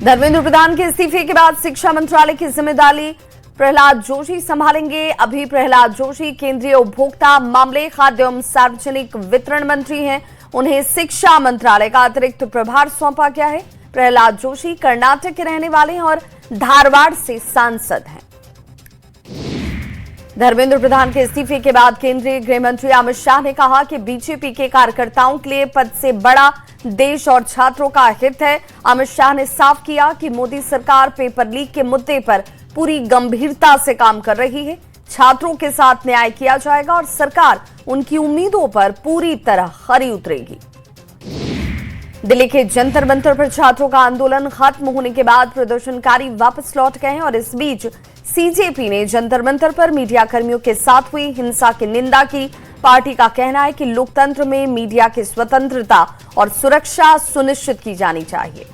धर्मेंद्र प्रधान के इस्तीफे के बाद शिक्षा मंत्रालय की जिम्मेदारी प्रहलाद जोशी संभालेंगे। अभी प्रहलाद जोशी केंद्रीय उपभोक्ता मामले, खाद्य एवं सार्वजनिक वितरण मंत्री हैं। उन्हें शिक्षा मंत्रालय का अतिरिक्त प्रभार सौंपा गया है। प्रहलाद जोशी कर्नाटक के रहने वाले हैं और धारवाड़ से सांसद हैं। धर्मेंद्र प्रधान के इस्तीफे के बाद केंद्रीय गृह मंत्री अमित शाह ने कहा कि बीजेपी के कार्यकर्ताओं के लिए पद से बड़ा देश और छात्रों का हित है। अमित शाह ने साफ किया कि मोदी सरकार पेपर लीक के मुद्दे पर पूरी गंभीरता से काम कर रही है। छात्रों के साथ न्याय किया जाएगा और सरकार उनकी उम्मीदों पर पूरी तरह खरी उतरेगी। दिल्ली के जंतर मंतर पर छात्रों का आंदोलन खत्म होने के बाद प्रदर्शनकारी वापस लौट गए हैं और इस बीच सीजेपी ने जंतर मंतर पर मीडिया कर्मियों के साथ हुई हिंसा की निंदा की। पार्टी का कहना है कि लोकतंत्र में मीडिया की स्वतंत्रता और सुरक्षा सुनिश्चित की जानी चाहिए।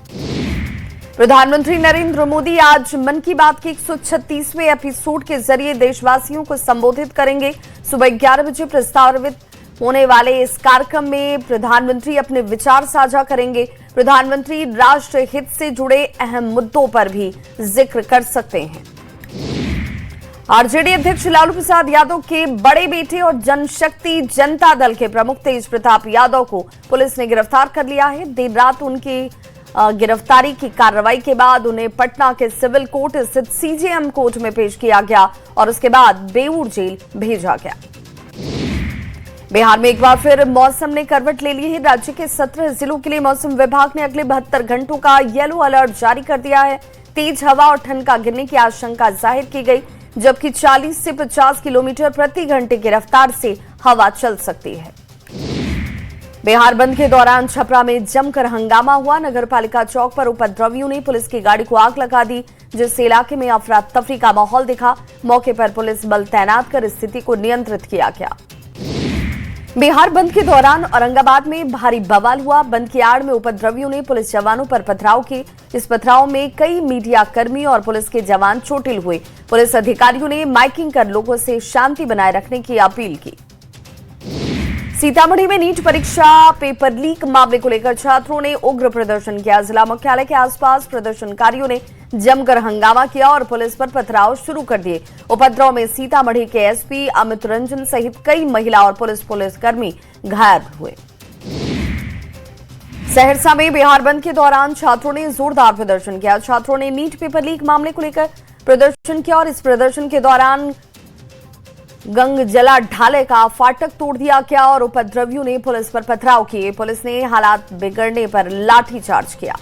प्रधानमंत्री नरेंद्र मोदी आज मन की बात के 136वें एपिसोड के जरिए देशवासियों को संबोधित करेंगे। सुबह 11 बजे प्रस्तावित होने वाले इस कार्यक्रम में प्रधानमंत्री अपने विचार साझा करेंगे। प्रधानमंत्री राष्ट्र हित से जुड़े अहम मुद्दों पर भी जिक्र कर सकते हैं। आरजेडी अध्यक्ष लालू प्रसाद यादव के बड़े बेटे और जनशक्ति जनता दल के प्रमुख तेज प्रताप यादव को पुलिस ने गिरफ्तार कर लिया है। देर रात उनकी गिरफ्तारी की कार्रवाई के बाद उन्हें पटना के सिविल कोर्ट स्थित सीजेएम कोर्ट में पेश किया गया और उसके बाद बेऊर जेल भेजा गया। बिहार में एक बार फिर मौसम ने करवट ले ली है। राज्य के 17 जिलों के लिए मौसम विभाग ने अगले 72 घंटों का येलो अलर्ट जारी कर दिया है। तेज हवा और ठंड का गिरने की आशंका जाहिर की गई, जबकि 40 से 50 किलोमीटर प्रति घंटे की रफ्तार से हवा चल सकती है। बिहार बंद के दौरान छपरा में जमकर हंगामा हुआ। नगर पालिका चौक पर उपद्रवियों ने पुलिस की गाड़ी को आग लगा दी, जिससे इलाके में अफरा तफरी का माहौल दिखा। मौके पर पुलिस बल तैनात कर स्थिति को नियंत्रित किया गया। बिहार बंद के दौरान औरंगाबाद में भारी बवाल हुआ। बंद की आड़ में उपद्रवियों ने पुलिस जवानों पर पथराव किए। इस पथराव में कई मीडिया कर्मी और पुलिस के जवान चोटिल हुए। पुलिस अधिकारियों ने माइकिंग कर लोगों से शांति बनाए रखने की अपील की। सीतामढ़ी में नीट परीक्षा पेपर लीक मामले को लेकर छात्रों ने उग्र प्रदर्शन किया। जिला मुख्यालय के आसपास प्रदर्शनकारियों ने जमकर हंगामा किया और पुलिस पर पथराव शुरू कर दिए। उपद्रव में सीतामढ़ी के एसपी अमित रंजन सहित कई महिला और पुलिसकर्मी घायल हुए। सहरसा में बिहार बंद के दौरान छात्रों ने जोरदार प्रदर्शन किया। छात्रों ने नीट पेपर लीक मामले को लेकर प्रदर्शन किया और इस प्रदर्शन के दौरान गंगजला ढाले का फाटक तोड़ दिया गया और उपद्रवियों ने पुलिस पर पथराव किए। पुलिस ने हालात बिगड़ने पर लाठीचार्ज किया।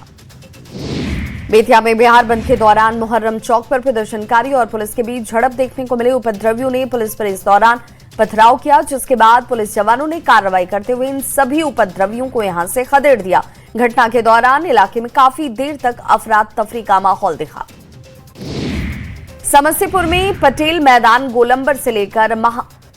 बेतिया में बिहार बंद के दौरान मुहर्रम चौक पर प्रदर्शनकारी और पुलिस के बीच झड़प देखने को मिली। उपद्रवियों ने पुलिस पर इस दौरान पथराव किया, जिसके बाद पुलिस जवानों ने कार्रवाई करते हुए इन सभी उपद्रवियों को यहां से खदेड़ दिया। घटना के दौरान इलाके में काफी देर तक अफरा तफरी का माहौल दिखा। समस्तीपुर में पटेल मैदान गोलंबर से लेकर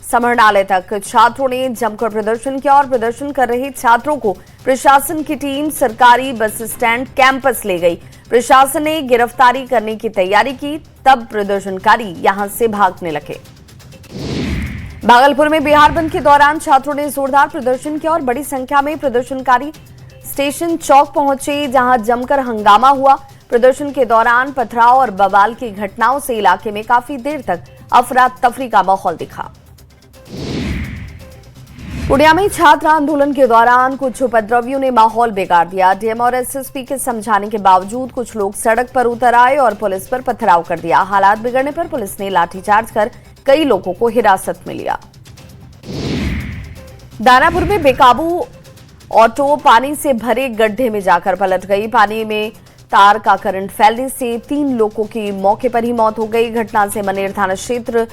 समाहरणालय तक छात्रों ने जमकर प्रदर्शन किया और प्रदर्शन कर रहे छात्रों को प्रशासन की टीम सरकारी बस स्टैंड कैंपस ले गई। प्रशासन ने गिरफ्तारी करने की तैयारी की, तब प्रदर्शनकारी यहां से भागने लगे। भागलपुर में बिहार बंद के दौरान छात्रों ने जोरदार प्रदर्शन किया और बड़ी संख्या में प्रदर्शनकारी स्टेशन चौक पहुंचे, जहां जमकर हंगामा हुआ। प्रदर्शन के दौरान पथराव और बवाल की घटनाओं से इलाके में काफी देर तक अफरा तफरी का माहौल दिखा। पूर्णिया में छात्र आंदोलन के दौरान कुछ उपद्रवियों ने माहौल बिगाड़ दिया। डीएम और एसएसपी के समझाने के बावजूद कुछ लोग सड़क पर उतर आए और पुलिस पर पथराव कर दिया। हालात बिगड़ने पर पुलिस ने लाठीचार्ज कर कई लोगों को हिरासत में लिया। दानापुर में बेकाबू ऑटो पानी से भरे गड्ढे में जाकर पलट गई। पानी में तार का करंट फैलने से 3 लोगों की मौके पर ही मौत हो गई। घटना से मनेर थाना क्षेत्र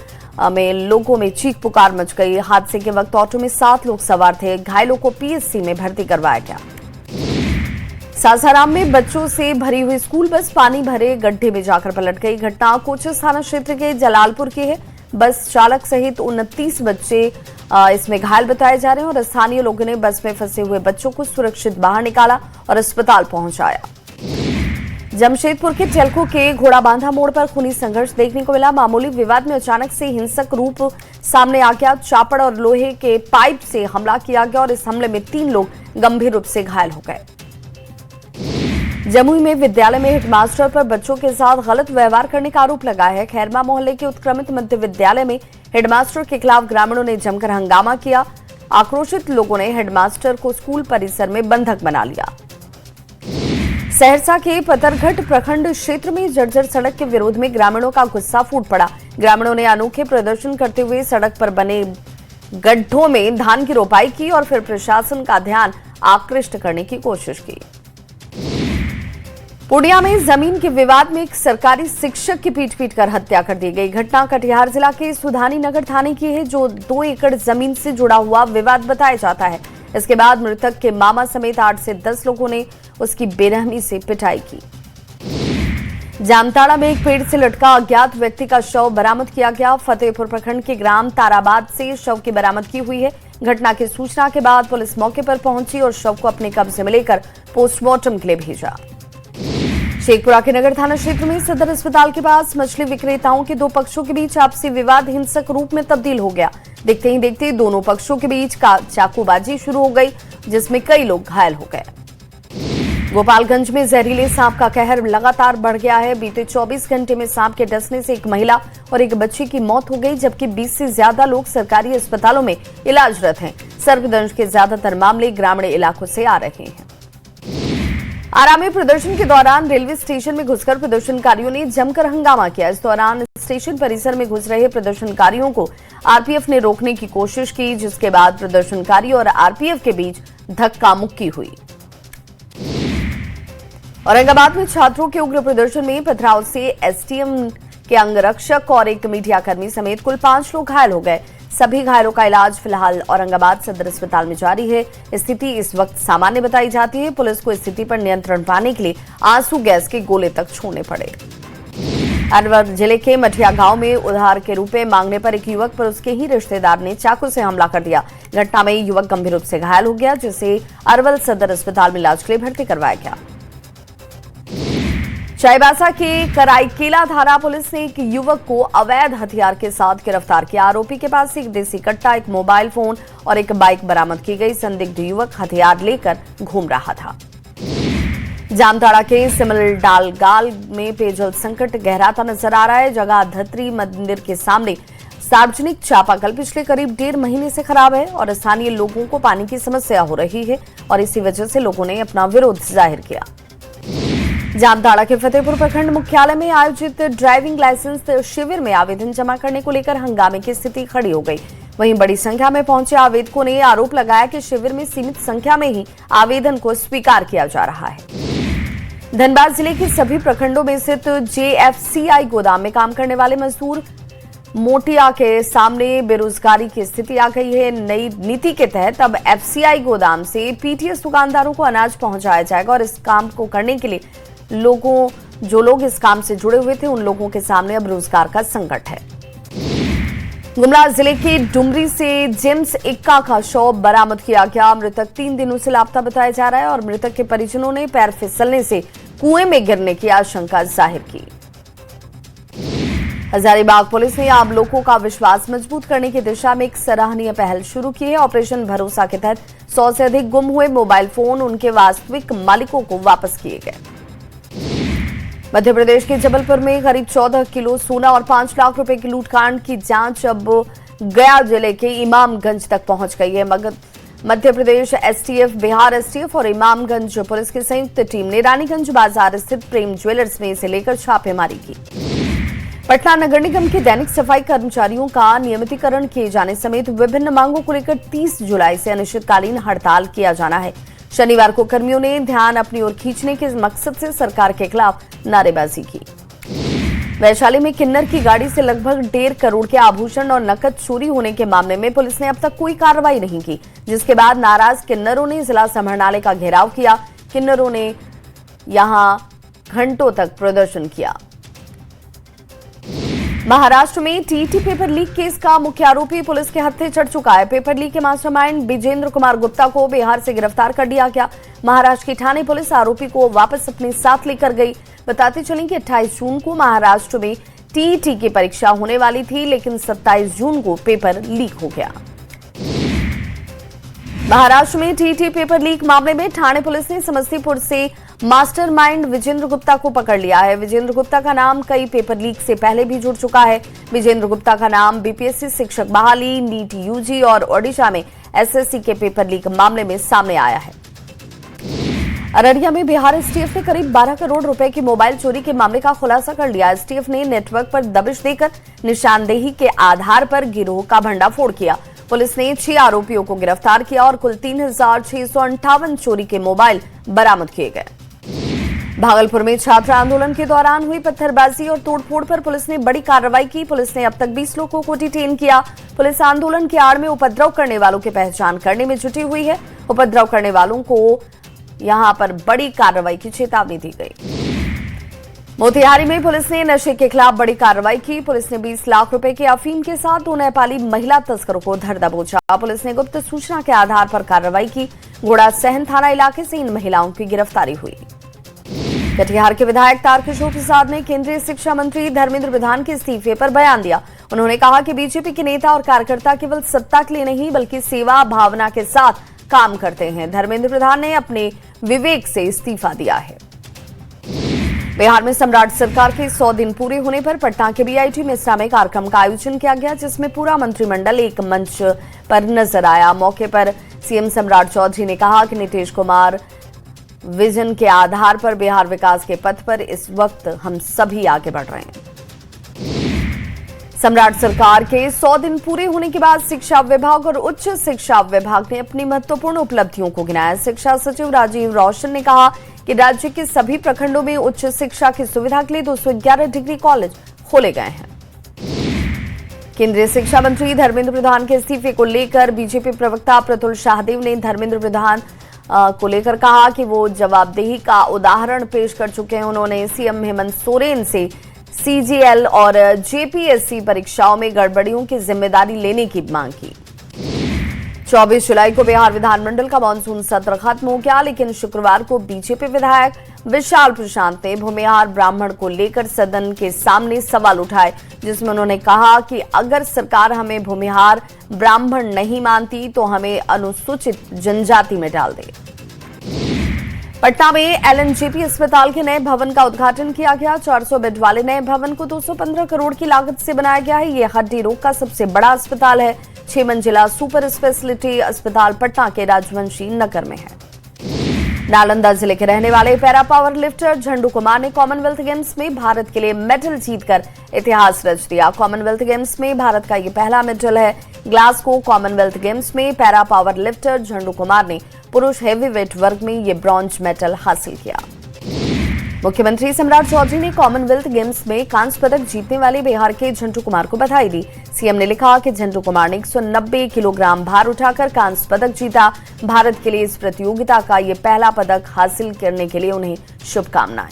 में लोगों में चीख पुकार मच गई। हादसे के वक्त ऑटो में 7 लोग सवार थे। घायलों को पीएचसी में भर्ती करवाया गया। सासाराम में बच्चों से भरी हुई स्कूल बस पानी भरे गड्ढे में जाकर पलट गई। घटना कोचस थाना क्षेत्र के जलालपुर की है। बस चालक सहित 29 बच्चे इसमें घायल बताए जा रहे हैं और स्थानीय लोगों ने बस में फंसे हुए बच्चों को सुरक्षित बाहर निकाला और अस्पताल पहुंचाया। जमशेदपुर के टेल्को के घोड़ाबांधा मोड़ पर खूनी संघर्ष देखने को मिला। मामूली विवाद में अचानक से हिंसक रूप सामने आ गया। चापड़ और लोहे के पाइप से हमला किया गया और इस हमले में 3 लोग गंभीर रूप से घायल हो गए। जमुई में विद्यालय में हेडमास्टर पर बच्चों के साथ गलत व्यवहार करने का आरोप लगा है। खैरमा मोहल्ले के उत्क्रमित मध्य विद्यालय में हेडमास्टर के खिलाफ ग्रामीणों ने जमकर हंगामा किया। आक्रोशित लोगों ने हेडमास्टर को स्कूल परिसर में बंधक बना लिया। सहरसा के पतरघट प्रखंड क्षेत्र में जर्जर सड़क के विरोध में ग्रामीणों का गुस्सा फूट पड़ा। ग्रामीणों ने अनोखे प्रदर्शन करते हुए सड़क पर बने गड्ढों में धान की रोपाई की और फिर प्रशासन का ध्यान आकृष्ट करने की कोशिश की। पूर्णिया में जमीन के विवाद में एक सरकारी शिक्षक की पीट कर हत्या कर दी गई। घटना कटिहार जिला के सुधानी नगर थाने की है, जो 2 एकड़ जमीन से जुड़ा हुआ विवाद बताया जाता है। इसके बाद मृतक के मामा समेत 8 से 10 लोगों ने उसकी बेरहमी से पिटाई की। जामताड़ा में एक पेड़ से लटका अज्ञात व्यक्ति का शव बरामद किया गया। फतेहपुर प्रखंड के ग्राम ताराबाद से शव की बरामदगी हुई है। घटना की सूचना के बाद पुलिस मौके पर पहुंची और शव को अपने कब्जे में लेकर पोस्टमार्टम के लिए भेजा। शेखपुरा के नगर थाना क्षेत्र में सदर अस्पताल के पास मछली विक्रेताओं के 2 पक्षों के बीच आपसी विवाद हिंसक रूप में तब्दील हो गया। देखते ही देखते दोनों पक्षों के बीच चाकूबाजी शुरू हो गई, जिसमें कई लोग घायल हो गए। गोपालगंज में जहरीले सांप का कहर लगातार बढ़ गया है। बीते 24 घंटे में सांप के डसने से एक महिला और एक बच्ची की मौत हो गई, जबकि 20 से ज्यादा लोग सरकारी अस्पतालों में इलाजरत हैं। सर्पदंश के ज्यादातर मामले ग्रामीण इलाकों से आ रहे हैं। आरा में प्रदर्शन के दौरान रेलवे स्टेशन में घुसकर प्रदर्शनकारियों ने जमकर हंगामा किया। इस दौरान स्टेशन परिसर में घुस रहे प्रदर्शनकारियों को आरपीएफ ने रोकने की कोशिश की, जिसके बाद प्रदर्शनकारी और आरपीएफ के बीच धक्का मुक्की हुई। औरंगाबाद में छात्रों के उग्र प्रदर्शन में पथराव से एसटीएम के अंगरक्षक और एक मीडियाकर्मी समेत कुल 5 लोग घायल हो गए। सभी घायलों का इलाज फिलहाल औरंगाबाद सदर अस्पताल में जारी है। स्थिति इस वक्त सामान्य बताई जाती है। पुलिस को स्थिति पर नियंत्रण पाने के लिए आंसू गैस के गोले तक छोड़ने पड़े। अलवर जिले के मठिया गांव में उधार के रुपए मांगने पर एक युवक पर उसके ही रिश्तेदार ने चाकू से हमला कर दिया। घटना में युवक गंभीर रूप से घायल हो गया, जिसे अरवल सदर अस्पताल में इलाज के लिए भर्ती करवाया गया। चाईबासा के कराईकेला थाना पुलिस ने एक युवक को अवैध हथियार के साथ गिरफ्तार किया। आरोपी के पास से एक देसी कट्टा, एक मोबाइल फोन और एक बाइक बरामद की गई। संदिग्ध युवक हथियार लेकर घूम रहा था। जामताड़ा के सिमलडालगाल में पेयजल संकट गहराता नजर आ रहा है। जगह धत्री मंदिर के सामने सार्वजनिक चापाकल पिछले करीब 1.5 महीने से खराब है और स्थानीय लोगों को पानी की समस्या हो रही है और इसी वजह से लोगों ने अपना विरोध जाहिर किया। जामताड़ा के फतेहपुर प्रखंड मुख्यालय में आयोजित ड्राइविंग लाइसेंस शिविर में आवेदन जमा करने को लेकर हंगामे की स्थिति खड़ी हो गई। वहीं बड़ी संख्या में पहुंचे आवेदकों ने आरोप लगाया कि शिविर में सीमित संख्या में ही आवेदन को स्वीकार किया जा रहा है। धनबाद जिले के सभी प्रखंडों में स्थित जेएफसीआई गोदाम में काम करने वाले मजदूर मोटिया के सामने बेरोजगारी की स्थिति आ गई है। नई नीति के तहत अब एफसीआई गोदाम से पीटीएस दुकानदारों को अनाज पहुंचाया जाएगा और इस काम को करने के लिए जो लोग इस काम से जुड़े हुए थे, उन लोगों के सामने अब रोजगार का संकट है। गुमला जिले के डुमरी से जेम्स इक्का का शव बरामद किया गया। मृतक 3 दिनों से लापता बताया जा रहा है और मृतक के परिजनों ने पैर फिसलने से कुएं में गिरने की आशंका जाहिर की। हजारीबाग पुलिस ने आम लोगों का विश्वास मजबूत करने की दिशा में एक सराहनीय पहल शुरू की है। ऑपरेशन भरोसा के तहत 100 से अधिक गुम हुए मोबाइल फोन उनके वास्तविक मालिकों को वापस किए गए। मध्य प्रदेश के जबलपुर में करीब 14 किलो सोना और 5 लाख रुपए की लूटकांड की जांच अब गया जिले के इमामगंज तक पहुंच गई है। मध्य प्रदेश एसटीएफ, बिहार एसटीएफ और इमामगंज पुलिस की संयुक्त टीम ने रानीगंज बाजार स्थित प्रेम ज्वेलर्स में इसे लेकर छापेमारी की। पटना नगर निगम के दैनिक सफाई कर्मचारियों का नियमितीकरण किए जाने समेत विभिन्न मांगों को लेकर 30 जुलाई से अनिश्चितकालीन हड़ताल किया जाना है। शनिवार को कर्मियों ने ध्यान अपनी ओर खींचने के मकसद से सरकार के खिलाफ नारेबाजी की। वैशाली में किन्नर की गाड़ी से लगभग 1.5 करोड़ के आभूषण और नकद चोरी होने के मामले में पुलिस ने अब तक कोई कार्रवाई नहीं की, जिसके बाद नाराज किन्नरों ने जिला समाहरणालय का घेराव किया। किन्नरों ने यहां घंटों तक प्रदर्शन किया। महाराष्ट्र में टीटी पेपर लीक केस का मुख्य आरोपी पुलिस के हत्थे चढ़ चुका है। पेपर लीक के मास्टरमाइंड विजेंद्र कुमार गुप्ता को बिहार से गिरफ्तार कर लिया गया। महाराष्ट्र की ठाणे पुलिस आरोपी को वापस अपने साथ लेकर गई। बताते चलें कि 28 जून को महाराष्ट्र में टीईटी की परीक्षा होने वाली थी, लेकिन 27 जून को पेपर लीक हो गया। महाराष्ट्र में टीईटी पेपर लीक मामले में ठाणे पुलिस ने समस्तीपुर से मास्टरमाइंड विजेंद्र गुप्ता को पकड़ लिया है। विजेंद्र गुप्ता का नाम कई पेपर लीक से पहले भी जुड़ चुका है। विजेंद्र गुप्ता का नाम बीपीएससी शिक्षक बहाली, नीट यूजी और ओडिशा में एसएससी के पेपर लीक मामले में सामने आया है। अररिया में बिहार एसटीएफ ने करीब 12 करोड़ रुपए की मोबाइल चोरी के मामले का खुलासा कर लिया। एसटीएफ ने नेटवर्क पर दबिश देकर निशानदेही के आधार पर गिरोह का भंडाफोड़ किया। पुलिस ने 6 आरोपियों को गिरफ्तार किया और कुल 3,658 चोरी के मोबाइल बरामद किए गए। भागलपुर में छात्र आंदोलन के दौरान हुई पत्थरबाजी और तोड़फोड़ पर पुलिस ने बड़ी कार्रवाई की। पुलिस ने अब तक 20 लोगों को डिटेन किया। पुलिस आंदोलन की आड़ में उपद्रव करने वालों की पहचान करने में जुटी हुई है। उपद्रव करने वालों को यहां पर बड़ी कार्रवाई की चेतावनी दी गई। मोतिहारी में पुलिस ने नशे के खिलाफ बड़ी कार्रवाई की। पुलिस ने 20 लाख रुपए के अफीम के साथ 2 नेपाली महिला तस्करों को धर दबोचा। पुलिस ने गुप्त सूचना के आधार पर कार्रवाई की। घोड़ा सहन थाना इलाके से इन महिलाओं की गिरफ्तारी हुई। कटिहार के विधायक तारकिशोर प्रसाद ने केंद्रीय शिक्षा मंत्री धर्मेंद्र प्रधान के इस्तीफे पर बयान दिया। उन्होंने कहा कि बीजेपी के नेता और कार्यकर्ता केवल सत्ता के लिए नहीं बल्कि सेवा भावना के साथ काम करते हैं। धर्मेंद्र प्रधान ने अपने विवेक से इस्तीफा दिया है। बिहार में सम्राट सरकार के 100 दिन पूरे होने पर पटना के बीआईटी में सामूहिक कार्यक्रम का आयोजन किया गया, जिसमें पूरा मंत्रिमंडल एक मंच पर नजर आया। मौके पर सीएम सम्राट चौधरी ने कहा कि नीतीश कुमार विजन के आधार पर बिहार विकास के पथ पर इस वक्त हम सभी आगे बढ़ रहे हैं। सम्राट सरकार के 100 दिन पूरे होने के बाद शिक्षा विभाग और उच्च शिक्षा विभाग ने अपनी महत्वपूर्ण उपलब्धियों को गिनाया। शिक्षा सचिव राजीव रौशन ने कहा कि राज्य के सभी प्रखंडों में उच्च शिक्षा की सुविधा के लिए 211 डिग्री कॉलेज खोले गए हैं। केंद्रीय शिक्षा मंत्री धर्मेंद्र प्रधान के इस्तीफे को लेकर बीजेपी प्रवक्ता प्रतुल शाहदेव ने धर्मेंद्र प्रधान को लेकर कहा कि वो जवाबदेही का उदाहरण पेश कर चुके हैं। उन्होंने सीएम हेमंत सोरेन से सीजीएल और जेपीएससी परीक्षाओं में गड़बड़ियों की जिम्मेदारी लेने की मांग की। 24 जुलाई को बिहार विधानमंडल का मानसून सत्र खत्म हो गया, लेकिन शुक्रवार को बीजेपी विधायक विशाल प्रशांत ने भूमिहार ब्राह्मण को लेकर सदन के सामने सवाल उठाए, जिसमें उन्होंने कहा कि अगर सरकार हमें भूमिहार ब्राह्मण नहीं मानती तो हमें अनुसूचित जनजाति में डाल दे। पटना में एलएनजेपी अस्पताल के नए भवन का उद्घाटन किया गया। 400 बेड वाले नए भवन को 215 करोड़ की लागत से बनाया गया है। यह हड्डी रोग का सबसे बड़ा अस्पताल है। 6 मंजिला सुपर स्पेशलिटी अस्पताल पटना के राजवंशी नगर में है। नालंदा जिले के रहने वाले पैरा पावर लिफ्टर झंडू कुमार ने कॉमनवेल्थ गेम्स में भारत के लिए मेडल जीतकर इतिहास रच दिया। कॉमनवेल्थ गेम्स में भारत का ये पहला मेडल है। ग्लासगो कॉमनवेल्थ गेम्स में पैरा पावर लिफ्टर झंडू कुमार ने पुरुष हेवीवेट वर्ग में ये ब्रॉन्ज मेडल हासिल किया। मुख्यमंत्री सम्राट चौधरी ने कॉमनवेल्थ गेम्स में कांस्य पदक जीतने वाले बिहार के झंडू कुमार को बधाई दी। सीएम ने लिखा कि झंडू कुमार ने 190 किलोग्राम भार उठाकर कांस्य पदक जीता। भारत के लिए इस प्रतियोगिता का ये पहला पदक हासिल करने के लिए उन्हें शुभकामनाएं।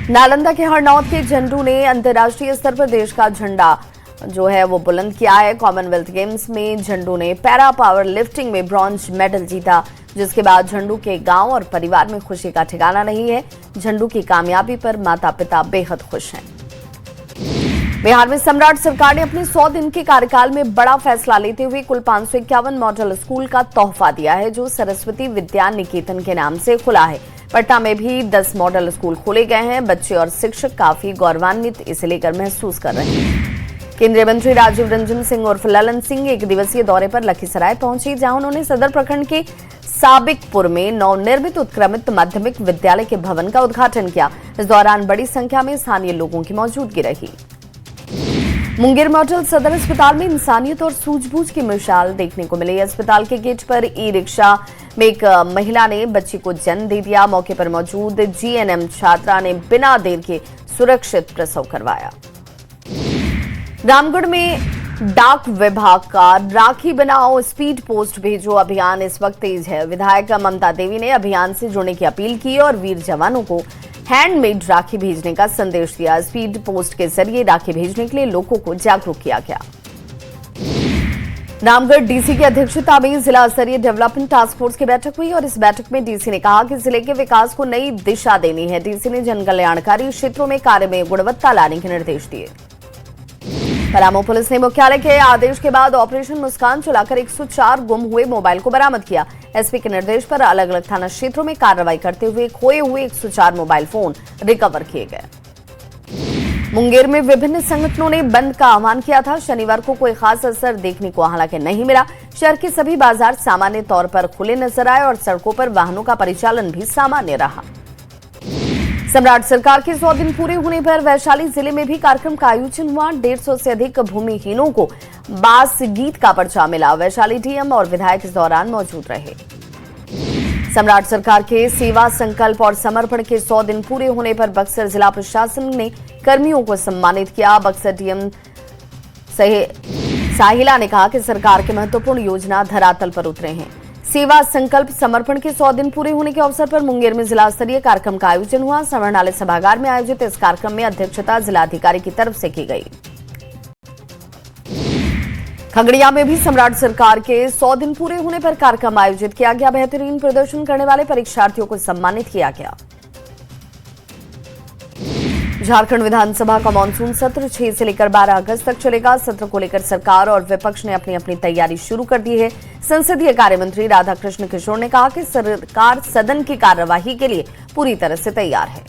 नालंदा के हरनौत के झंडू ने अंतर्राष्ट्रीय स्तर पर देश का झंडा जो है वो बुलंद किया है। कॉमनवेल्थ गेम्स में झंडू ने पैरा पावर लिफ्टिंग में ब्रॉन्ज मेडल जीता, जिसके बाद झंडू के गांव और परिवार में खुशी का ठिकाना नहीं है। झंडू की कामयाबी पर माता पिता बेहद खुश हैं। बिहार में सम्राट सरकार ने अपने 100 दिन के कार्यकाल में बड़ा फैसला लेते हुए कुल 551 मॉडल स्कूल का तोहफा दिया है, जो सरस्वती विद्या निकेतन के नाम से खुला है। पटना में भी 10 मॉडल स्कूल खोले गए हैं। बच्चे और शिक्षक काफी गौरवान्वित इसे लेकर महसूस कर रहे हैं। केंद्रीय मंत्री राजीव रंजन सिंह उर्फ ललन सिंह एक दिवसीय दौरे पर लखीसराय पहुंचे, जहां उन्होंने सदर प्रखंड के साबिकपुर में नवनिर्मित उत्क्रमित माध्यमिक विद्यालय के भवन का उद्घाटन किया। इस दौरान बड़ी संख्या में स्थानीय लोगों की मौजूदगी रही। मुंगेर मॉडल सदर अस्पताल में इंसानियत और सूझबूझ की मिसाल देखने को मिली। अस्पताल के गेट पर ई रिक्शा में एक महिला ने बच्ची को जन्म दे दिया। मौके पर मौजूद जीएनएम छात्रा ने बिना देर के सुरक्षित प्रसव करवाया। रामगढ़ में डाक विभाग का राखी बनाओ स्पीड पोस्ट भेजो अभियान इस वक्त तेज है। विधायक ममता देवी ने अभियान से जुड़ने की अपील की और वीर जवानों को हैंडमेड राखी भेजने का संदेश दिया। स्पीड पोस्ट के जरिए राखी भेजने के लिए लोगों को जागरूक किया गया। रामगढ़ डीसी की अध्यक्षता में जिला स्तरीय डेवलपमेंट टास्क फोर्स की बैठक हुई और इस बैठक में डीसी ने कहा कि जिले के विकास को नई दिशा देनी है। डीसी ने जन कल्याणकारी क्षेत्रों में कार्य में गुणवत्ता लाने के निर्देश दिए। पलामू पुलिस ने मुख्यालय के आदेश के बाद ऑपरेशन मुस्कान चलाकर 104 गुम हुए मोबाइल को बरामद किया। एसपी के निर्देश पर अलग अलग थाना क्षेत्रों में कार्रवाई करते हुए खोए हुए 104 मोबाइल फोन रिकवर किए गए। मुंगेर में विभिन्न संगठनों ने बंद का आह्वान किया था। शनिवार को कोई खास असर देखने को हालांकि नहीं मिला। शहर के सभी बाजार सामान्य तौर पर खुले नजर आए और सड़कों पर वाहनों का परिचालन भी सामान्य रहा। सम्राट सरकार के 100 दिन पूरे होने पर वैशाली जिले में भी कार्यक्रम का आयोजन हुआ। 150 से अधिक भूमिहीनों को बास गीत का पर्चा मिला। वैशाली डीएम और विधायक इस दौरान मौजूद रहे। सम्राट सरकार के सेवा संकल्प और समर्पण के 100 दिन पूरे होने पर बक्सर जिला प्रशासन ने कर्मियों को सम्मानित किया। बक्सर डीएम साहिला ने कहा कि सरकार के महत्वपूर्ण योजना धरातल पर उतरे हैं। सेवा संकल्प समर्पण के 100 दिन पूरे होने के अवसर पर मुंगेर में जिला स्तरीय कार्यक्रम का आयोजन हुआ। समरनालय सभागार में आयोजित इस कार्यक्रम में अध्यक्षता जिलाधिकारी की तरफ से की गई। खगड़िया में भी सम्राट सरकार के 100 दिन पूरे होने पर कार्यक्रम आयोजित किया गया। बेहतरीन प्रदर्शन करने वाले परीक्षार्थियों को सम्मानित किया गया। झारखंड विधानसभा का मानसून सत्र 6 से लेकर 12 अगस्त तक चलेगा। सत्र को लेकर सरकार और विपक्ष ने अपनी अपनी तैयारी शुरू कर दी है। संसदीय कार्य मंत्री राधाकृष्ण किशोर ने कहा कि सरकार सदन की कार्यवाही के लिए पूरी तरह से तैयार है।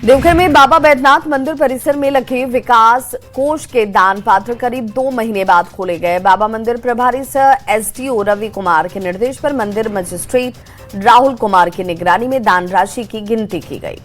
देवघर में बाबा बैद्यनाथ मंदिर परिसर में लगे विकास कोष के दान पात्र करीब 2 महीने बाद खोले गए। बाबा मंदिर प्रभारी सह एसडीओ रवि कुमार के निर्देश पर मंदिर मजिस्ट्रेट राहुल कुमार की निगरानी में दान राशि की गिनती की गई।